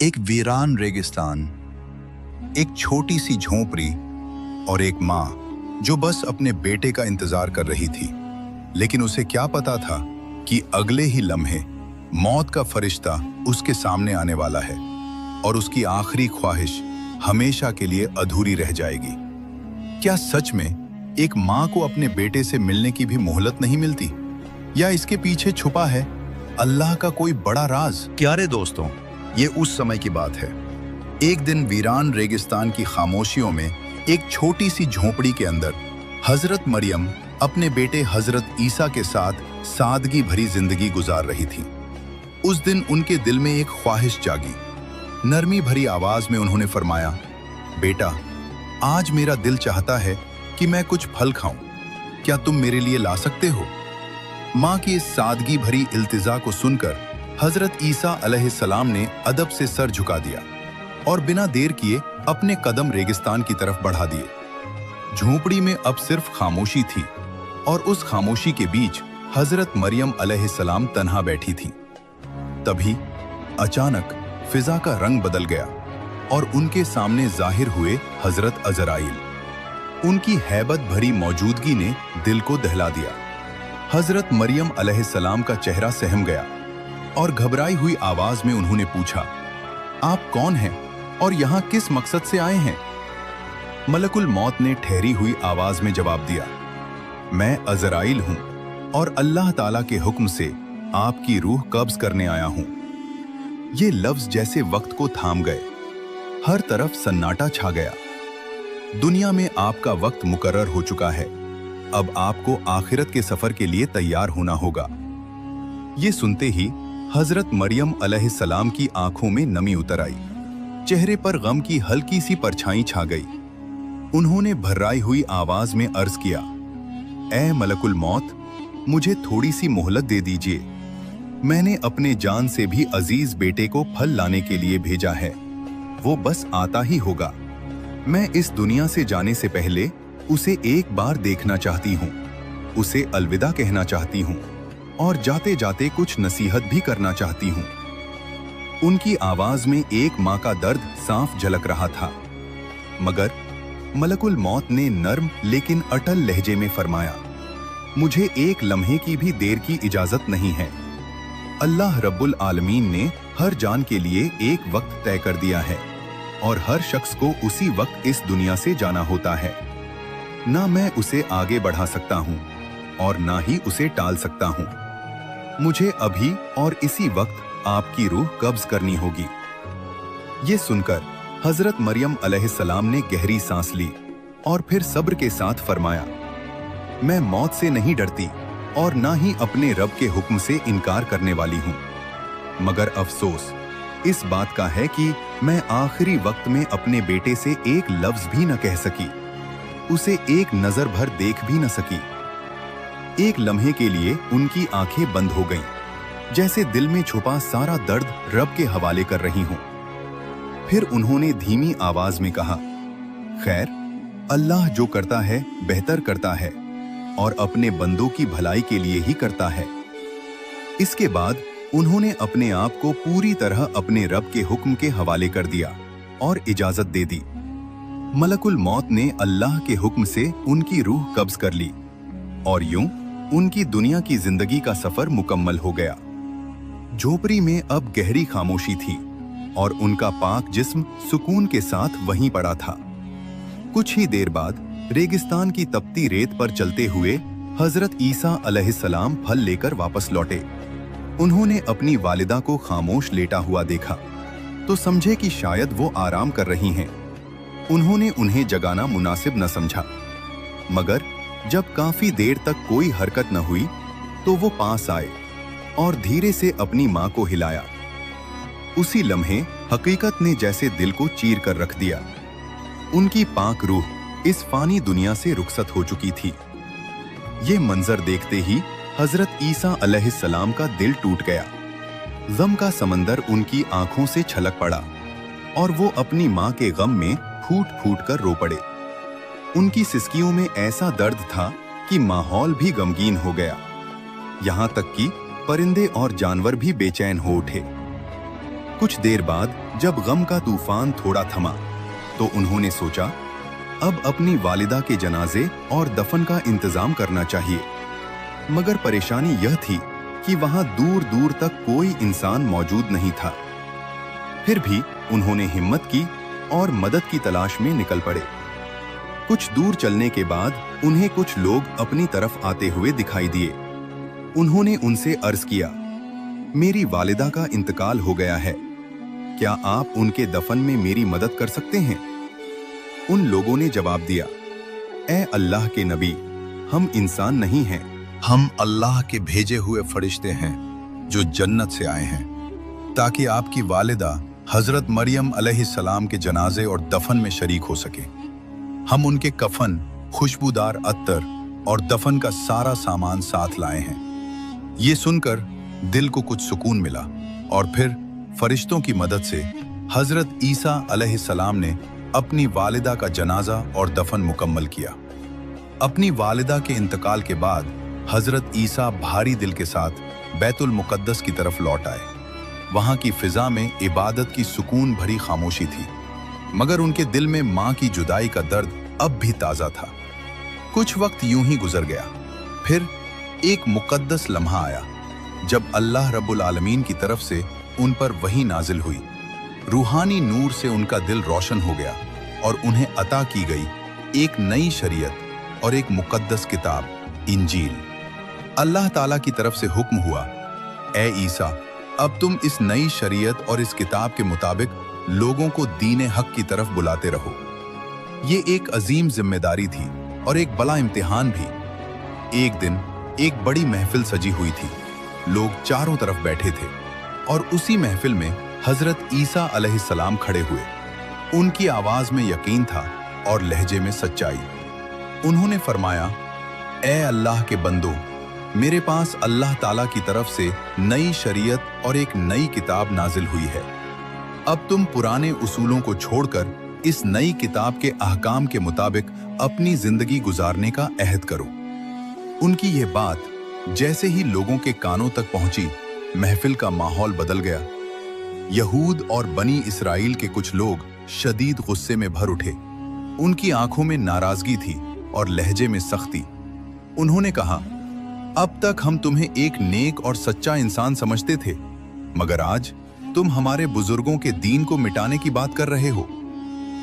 एक वीरान रेगिस्तान, एक छोटी सी झोंपड़ी और एक माँ जो बस अपने बेटे का इंतजार कर रही थी। लेकिन उसे क्या पता था कि अगले ही लम्हे मौत का फरिश्ता उसके सामने आने वाला है और उसकी आखिरी ख्वाहिश हमेशा के लिए अधूरी रह जाएगी। क्या सच में एक माँ को अपने बेटे से मिलने की भी मोहलत नहीं मिलती, या इसके पीछे छुपा है अल्लाह का कोई बड़ा राज? प्यारे दोस्तों, ये उस समय की बात है। एक दिन वीरान रेगिस्तान की खामोशियों में एक छोटी सी झोंपड़ी के अंदर हजरत मरियम अपने बेटे हजरत ईसा के साथ सादगी भरी जिंदगी गुजार रही थी। उस दिन उनके दिल में एक ख्वाहिश जागी। नरमी भरी आवाज में उन्होंने फरमाया, बेटा, आज मेरा दिल चाहता है कि मैं कुछ फल खाऊं, क्या तुम मेरे लिए ला सकते हो? माँ की इस सादगी भरी इल्तिजा को सुनकर हजरत ईसा अलैहिस्सलाम ने अदब से सर झुका दिया और बिना देर किए अपने कदम रेगिस्तान की तरफ बढ़ा दिए। झोंपड़ी में अब सिर्फ खामोशी थी और उस खामोशी के बीच हजरत मरियम अलैहिस्सलाम तन्हा बैठी थी। तभी अचानक फिजा का रंग बदल गया और उनके सामने जाहिर हुए हजरत अज़राइल। उनकी हैबत भरी मौजूदगी ने दिल को दहला दिया। हजरत मरियम अलैहिस्सलाम का चेहरा सहम गया और घबराई हुई आवाज में उन्होंने पूछा, आप कौन हैं और यहाँ किस मकसद से आए हैं? मलकुल मौत ने ठहरी हुई आवाज में जवाब दिया, मैं अज़राइल हूँ और अल्लाह ताला के हुक्म से आपकी रूह कब्ज करने आया हूँ। ये लफ्ज जैसे वक्त को थाम गए। हर तरफ सन्नाटा छा गया। दुनिया में आपका वक्त मुकर्रर हो चुका है। अब आपको आखिरत के सफर के लिए तैयार होना होगा। ये सुनते ही हजरत मरियम अलैहिस्सलाम की आंखों में नमी उतर आई। चेहरे पर गम की हल्की सी परछाई छा गई। उन्होंने भर्राई हुई आवाज में अर्ज किया, ऐ मलकुल मौत, मुझे थोड़ी सी मोहलत दे दीजिए। मैंने अपने जान से भी अजीज बेटे को फल लाने के लिए भेजा है। वो बस आता ही होगा। मैं इस दुनिया से जाने से पहले उसे एक बार देखना चाहती हूँ, उसे अलविदा कहना चाहती हूँ और जाते जाते कुछ नसीहत भी करना चाहती हूँ। उनकी आवाज में एक माँ का दर्द साफ झलक रहा था। मगर मलकुल मौत ने नर्म लेकिन अटल लहजे में फरमाया, मुझे एक लम्हे की भी देर की इजाजत नहीं है। अल्लाह रब्बुल आलमीन ने हर जान के लिए एक वक्त तय कर दिया है और हर शख्स को उसी वक्त इस दुनिया से जाना होता है। ना मैं उसे आगे बढ़ा सकता हूँ और ना ही उसे टाल सकता हूँ। मुझे अभी और इसी वक्त आपकी रूह कब्ज करनी होगी। ये सुनकर हजरत मरियम अलैहिस्सलाम ने गहरी सांस ली और फिर सब्र के साथ फरमाया, मैं मौत से नहीं डरती और ना ही अपने रब के हुक्म से इनकार करने वाली हूँ। मगर अफसोस इस बात का है कि मैं आखिरी वक्त में अपने बेटे से एक लफ्ज भी न कह सकी, उसे एक नजर भर देख भी न सकी। एक लम्हे के लिए उनकी आंखें बंद हो गईं, जैसे दिल में छुपा सारा दर्द रब के हवाले कर रही हूं। फिर उन्होंने धीमी आवाज में कहा, खैर, अल्लाह जो करता है बेहतर करता है और अपने बंदों की भलाई के लिए ही करता है। इसके बाद उन्होंने अपने आप को पूरी तरह अपने रब के हुक्म के हवाले कर दिया और इजाजत दे दी। मलकुल मौत ने अल्लाह के हुक्म से उनकी रूह कब्ज कर ली और यूं उनकी दुनिया की जिंदगी का सफर मुकम्मल हो गया। झोपड़ी में अब गहरी खामोशी थी और उनका पाक जिस्म सुकून के साथ वहीं पड़ा था। कुछ ही देर बाद रेगिस्तान की तपती रेत पर चलते हुए हजरत ईसा अलैहिस्सलाम फल लेकर वापस लौटे। उन्होंने अपनी वालिदा को खामोश लेटा हुआ देखा तो समझे कि शायद वो आराम कर रही हैं। उन्होंने उन्हें जगाना मुनासिब न समझा, मगर जब काफी देर तक कोई हरकत न हुई तो वो पास आए और धीरे से अपनी मां को हिलाया। उसी लम्हे हकीकत ने जैसे दिल को चीर कर रख दिया। उनकी पाक रूह इस फानी दुनिया से रुखसत हो चुकी थी। ये मंजर देखते ही हजरत ईसा अलैहिस्सलाम का दिल टूट गया। गम का समंदर उनकी आंखों से छलक पड़ा और वो अपनी मां के गम में फूट फूट कर रो पड़े। उनकी सिसकियों में ऐसा दर्द था कि माहौल भी गमगीन हो गया। यहाँ तक कि परिंदे और जानवर भी बेचैन हो उठे। कुछ देर बाद जब गम का तूफान थोड़ा थमा तो उन्होंने सोचा अब अपनी वालिदा के जनाजे और दफन का इंतजाम करना चाहिए। मगर परेशानी यह थी कि वहां दूर दूर तक कोई इंसान मौजूद नहीं था। फिर भी उन्होंने हिम्मत की और मदद की तलाश में निकल पड़े। कुछ दूर चलने के बाद उन्हें कुछ लोग अपनी तरफ आते हुए दिखाई दिए। उन्होंने उनसे अर्ज किया, मेरी वालिदा का इंतकाल हो गया है, क्या आप उनके दफन में मेरी मदद कर सकते हैं? उन लोगों ने जवाब दिया, ए अल्लाह के नबी, हम इंसान नहीं हैं, हम अल्लाह के भेजे हुए फरिश्ते हैं जो जन्नत से आए हैं ताकि आपकी वालिदा हजरत मरियम अलैहिस्सलाम के जनाजे और दफन में शरीक हो सके। हम उनके कफन, खुशबूदार अत्तर और दफन का सारा सामान साथ लाए हैं। ये सुनकर दिल को कुछ सुकून मिला और फिर फरिश्तों की मदद से हजरत ईसा अलैहिस्सलाम ने अपनी वालिदा का जनाजा और दफन मुकम्मल किया। अपनी वालिदा के इंतकाल के बाद हजरत ईसा भारी दिल के साथ बैतुल मुकद्दस की तरफ लौट आए। वहां की फिजा में इबादत की सुकून भरी खामोशी थी, मगर उनके दिल में मां की जुदाई का दर्द अब भी ताजा था। कुछ वक्त यूं ही गुजर गया। फिर एक मुकद्दस लम्हा आया जब अल्लाह रब्बुल आलमीन की तरफ से उन पर वही नाजिल हुई। रूहानी नूर से उनका दिल रोशन हो गया और उन्हें अता की गई एक नई शरीयत और एक मुकद्दस किताब, इंजील। अल्लाह ताला की तरफ से हुक्म हुआ, ए ईसा, अब तुम इस नई शरीयत और इस किताब के मुताबिक लोगों को दीन हक की तरफ बुलाते रहो। ये एक अजीम जिम्मेदारी थी और एक बड़ा इम्तिहान भी। एक दिन एक बड़ी महफिल सजी हुई थी। लोग चारों तरफ बैठे थे और उसी महफिल में हजरत ईसा अलैहिस्सलाम खड़े हुए। उनकी आवाज में यकीन था और लहजे में सच्चाई। उन्होंने फरमाया, ए अल्लाह के बंदो, मेरे पास अल्लाह ताला की तरफ से नई शरीयत और एक नई किताब नाजिल हुई है। अब तुम पुराने उसूलों को छोड़कर इस नई किताब के अहकाम के मुताबिक अपनी जिंदगी गुजारने का अहद करो। उनकी यह बात जैसे ही लोगों के कानों तक पहुंची, महफिल का माहौल बदल गया। यहूद और बनी इसराइल के कुछ लोग शदीद गुस्से में भर उठे। उनकी आंखों में नाराजगी थी और लहजे में सख्ती। उन्होंने कहा, अब तक हम तुम्हें एक नेक और सच्चा इंसान समझते थे, मगर आज तुम हमारे बुजुर्गों के दीन को मिटाने की बात कर रहे हो।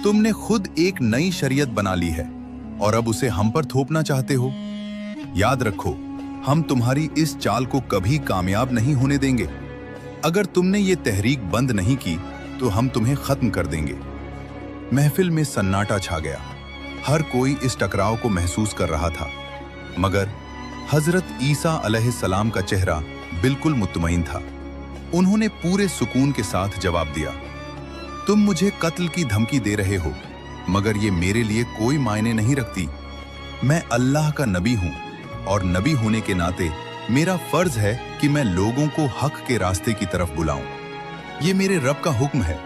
तुमने खुद एक नई शरीयत बना ली है और अब उसे हम पर थोपना चाहते हो। याद रखो, हम तुम्हारी इस चाल को कभी कामयाब नहीं होने देंगे। अगर तुमने ये तहरीक बंद नहीं की तो हम तुम्हें खत्म कर देंगे। महफिल में सन्नाटा छा गया। हर कोई इस टकराव को महसूस कर रहा था, मगर हजरत ईसा अलैहिस्सलाम का चेहरा बिल्कुल मुतमईन था। उन्होंने पूरे सुकून के साथ जवाब दिया, तुम मुझे कत्ल की धमकी दे रहे हो, मगर ये मेरे लिए कोई मायने नहीं रखती। मैं अल्लाह का नबी हूं और नबी होने के नाते मेरा फर्ज है कि मैं लोगों को हक के रास्ते की तरफ बुलाऊं। ये मेरे रब का हुक्म है।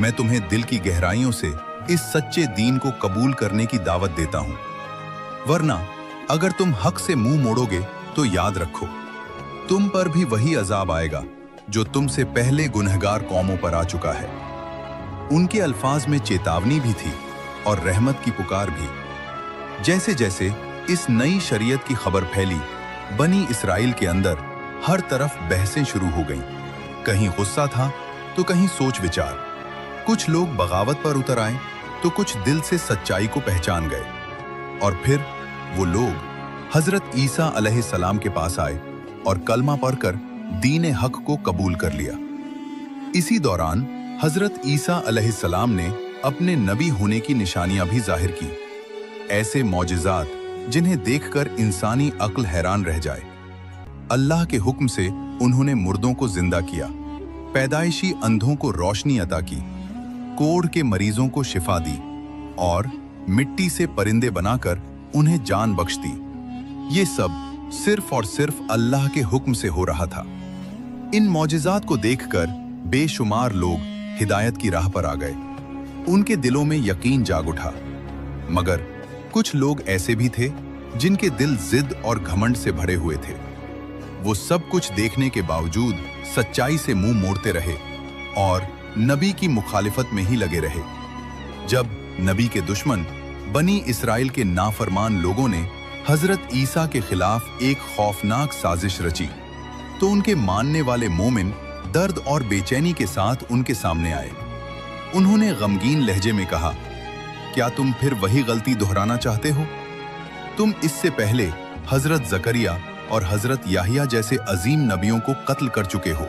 मैं तुम्हें दिल की गहराइयों से इस सच्चे दीन को कबूल करने की दावत देता हूं, वरना अगर तुम हक से मुंह मोड़ोगे तो याद रखो, तुम पर भी वही अजाब आएगा जो तुमसे पहले गुनहगार कौमों पर आ चुका है। उनके अल्फाज में चेतावनी भी थी और रहमत की पुकार भी। जैसे जैसे इस नई शरीयत की खबर फैली, बनी इसराइल के अंदर हर तरफ बहसें शुरू हो गईं। कहीं गुस्सा था तो कहीं सोच विचार। कुछ लोग बगावत पर उतर आए तो कुछ दिल से सच्चाई को पहचान गए। और फिर वो लोग हजरत ईसा अलैहिस्सलाम के पास आए और कलमा पढ़कर दीन हक को कबूल कर लिया। इसी दौरान हजरत ईसा अलैहिस्सलाम ने अपने नबी होने की निशानियां भी जाहिर की। ऐसे मौजिज़ात जिन्हें देखकर इंसानी अक्ल हैरान रह जाए। अल्लाह के हुक्म से उन्होंने मुर्दों को जिंदा किया, पैदाइशी अंधों को रोशनी अता की, कोढ़ के मरीजों को शिफा दी और मिट्टी से परिंदे बनाकर उन्हें जान बख्श दी। ये सब सिर्फ और सिर्फ अल्लाह के हुक्म से हो रहा था। इन मौजिज़ात को देखकर बेशुमार लोग हिदायत की राह पर आ गए। उनके दिलों में यकीन जाग उठा, मगर कुछ लोग ऐसे भी थे जिनके दिल जिद और घमंड से भरे हुए थे। वो सब कुछ देखने के बावजूद सच्चाई से मुंह मोड़ते रहे और नबी की मुखालिफत में ही लगे रहे। जब नबी के दुश्मन बनी इसराइल के नाफरमान लोगों ने हजरत ईसा के खिलाफ एक खौफनाक साजिश रची, तो उनके मानने वाले मोमिन दर्द और बेचैनी के साथ उनके सामने आए। उन्होंने गमगीन लहजे में कहा, क्या तुम फिर वही गलती दोहराना चाहते हो? तुम इससे पहले हजरत जकरिया और हजरत याहिया जैसे अजीम नबियों को कत्ल कर चुके हो,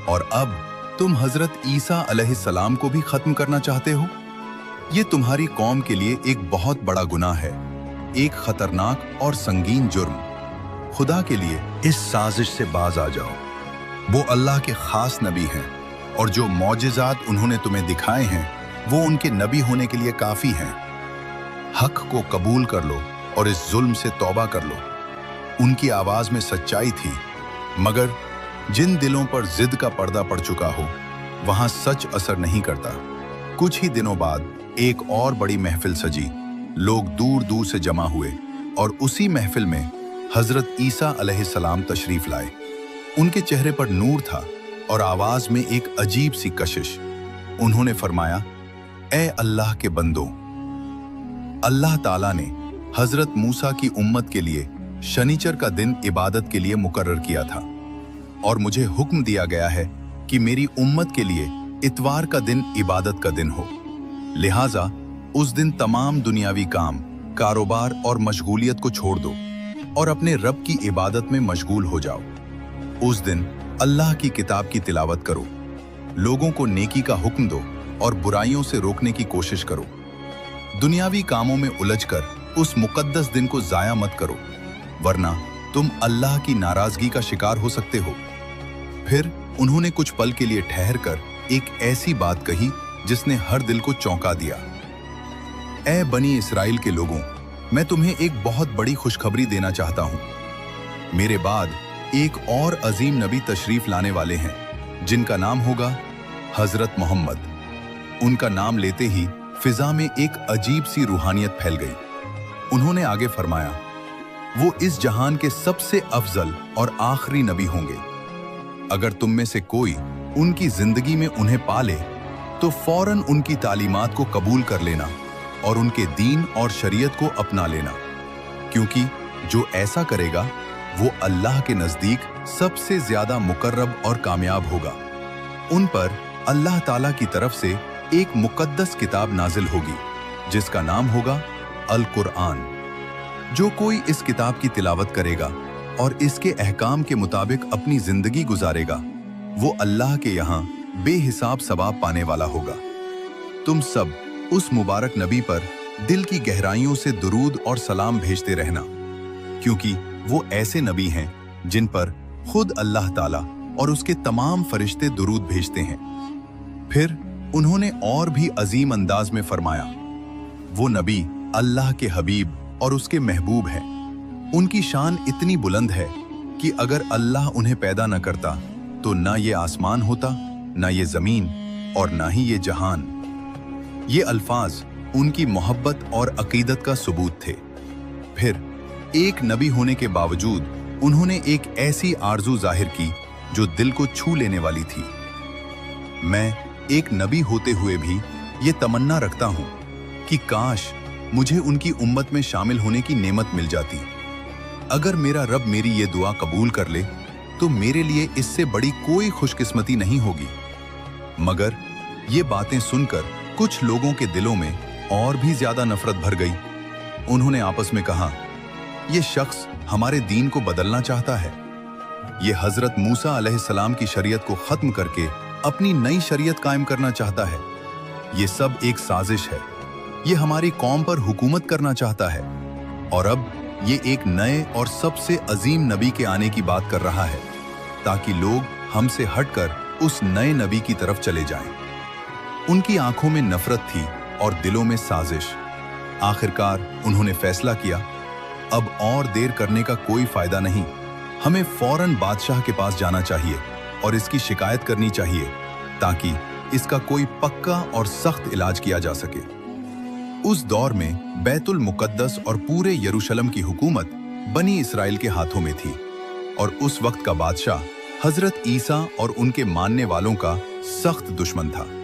और अब तुम हजरत ईसा अलैहिस्सलाम को भी खत्म करना चाहते हो। ये तुम्हारी कौम के लिए एक बहुत बड़ा गुनाह है, एक खतरनाक और संगीन जुर्म। खुदा के लिए इस साजिश से बाज आ जाओ। वो अल्लाह के खास नबी हैं, और जो मौजिज़ात उन्होंने तुम्हें दिखाए हैं वो उनके नबी होने के लिए काफ़ी हैं। हक को कबूल कर लो और इस जुल्म से तौबा कर लो। उनकी आवाज़ में सच्चाई थी, मगर जिन दिलों पर जिद का पर्दा पड़ चुका हो वहाँ सच असर नहीं करता। कुछ ही दिनों बाद एक और बड़ी महफिल सजी। लोग दूर दूर से जमा हुए और उसी महफिल में हजरत ईसा अलैहिस्सलाम तशरीफ लाए। उनके चेहरे पर नूर था और आवाज में एक अजीब सी कशिश। उन्होंने फरमाया, ए अल्लाह के बंदो, अल्लाह ताला ने हजरत मूसा की उम्मत के लिए शनिचर का दिन इबादत के लिए मुकर्रर किया था, और मुझे हुक्म दिया गया है कि मेरी उम्मत के लिए इतवार का दिन इबादत का दिन हो। लिहाजा उस दिन तमाम दुनियावी काम, कारोबार और मशगूलियत को छोड़ दो और अपने रब की इबादत में मशगूल हो जाओ। उस दिन अल्लाह की किताब की तिलावत करो, लोगों को नेकी का हुक्म दो और बुराइयों से रोकने की कोशिश करो। दुनियावी कामों में उलझकर उस मुकद्दस दिन को जाया मत करो, वरना तुम अल्लाह की नाराजगी का शिकार हो सकते हो। फिर उन्होंने कुछ पल के लिए ठहर कर एक ऐसी बात कही जिसने हर दिल को चौंका दिया। ए बनी इसराइल के लोगों, मैं तुम्हें एक बहुत बड़ी खुशखबरी देना चाहता हूँ। मेरे बाद एक और अजीम नबी तशरीफ लाने वाले हैं, जिनका नाम होगा हजरत मोहम्मद। उनका नाम लेते ही फिजा में एक अजीब सी रूहानियत फैल गई। उन्होंने आगे फरमाया, वो इस जहान के सबसे अफजल और आखिरी नबी होंगे। अगर तुम में से कोई उनकी जिंदगी में उन्हें पाले तो फौरन उनकी तालीमात को कबूल कर लेना और उनके दीन और शरीयत को अपना लेना, क्योंकि जो ऐसा करेगा वो अल्लाह के नजदीक सबसे ज्यादा मुकर्रब और कामयाब होगा। उन पर अल्लाह ताला की तरफ से एक मुकद्दस किताब नाजिल होगी जिसका नाम होगा अल कुरआन। जो कोई इस किताब की तिलावत करेगा और इसके अहकाम के मुताबिक अपनी जिंदगी गुजारेगा, वो अल्लाह के यहाँ बेहिसाब सवाब पाने वाला होगा। तुम सब उस मुबारक नबी पर दिल की गहराइयों से दुरूद और सलाम भेजते रहना, क्योंकि वो ऐसे नबी हैं जिन पर खुद अल्लाह ताला और उसके तमाम फरिश्ते दुरूद भेजते हैं। फिर उन्होंने और भी अजीम अंदाज में फरमाया, वो नबी अल्लाह के हबीब और उसके महबूब हैं। उनकी शान इतनी बुलंद है कि अगर अल्लाह उन्हें पैदा न करता तो ना ये आसमान होता, ना ये जमीन और ना ही ये जहान। ये अल्फाज उनकी मोहब्बत और अकीदत का सबूत थे। फिर एक नबी होने के बावजूद उन्होंने एक ऐसी आरजू जाहिर की जो दिल को छू लेने वाली थी। मैं एक नबी होते हुए भी ये तमन्ना रखता हूँ कि काश मुझे उनकी उम्मत में शामिल होने की नेमत मिल जाती। अगर मेरा रब मेरी ये दुआ कबूल कर ले तो मेरे लिए इससे बड़ी कोई खुशकिस्मती नहीं होगी। मगर ये बातें सुनकर कुछ लोगों के दिलों में और भी ज्यादा नफरत भर गई। उन्होंने आपस में कहा, ये शख्स हमारे दीन को बदलना चाहता है। ये हजरत मूसा अलैहिस्सलाम की शरीयत को खत्म करके अपनी नई शरीयत कायम करना चाहता है। ये सब एक साजिश है। ये हमारी कौम पर हुकूमत करना चाहता है, और अब ये एक नए और सबसे अजीम नबी के आने की बात कर रहा है, ताकि लोग हमसे हटकर उस नए नबी की तरफ चले जाएं। उनकी आंखों में नफरत थी और दिलों में साजिश। आखिरकार उन्होंने फैसला किया, अब और देर करने का कोई फायदा नहीं। हमें फौरन बादशाह के पास जाना चाहिए और इसकी शिकायत करनी चाहिए, ताकि इसका कोई पक्का और सख्त इलाज किया जा सके। उस दौर में बैतुल मुकद्दस और पूरे यरूशलेम की हुकूमत बनी इसराइल के हाथों में थी, और उस वक्त का बादशाह हजरत ईसा और उनके मानने वालों का सख्त दुश्मन था।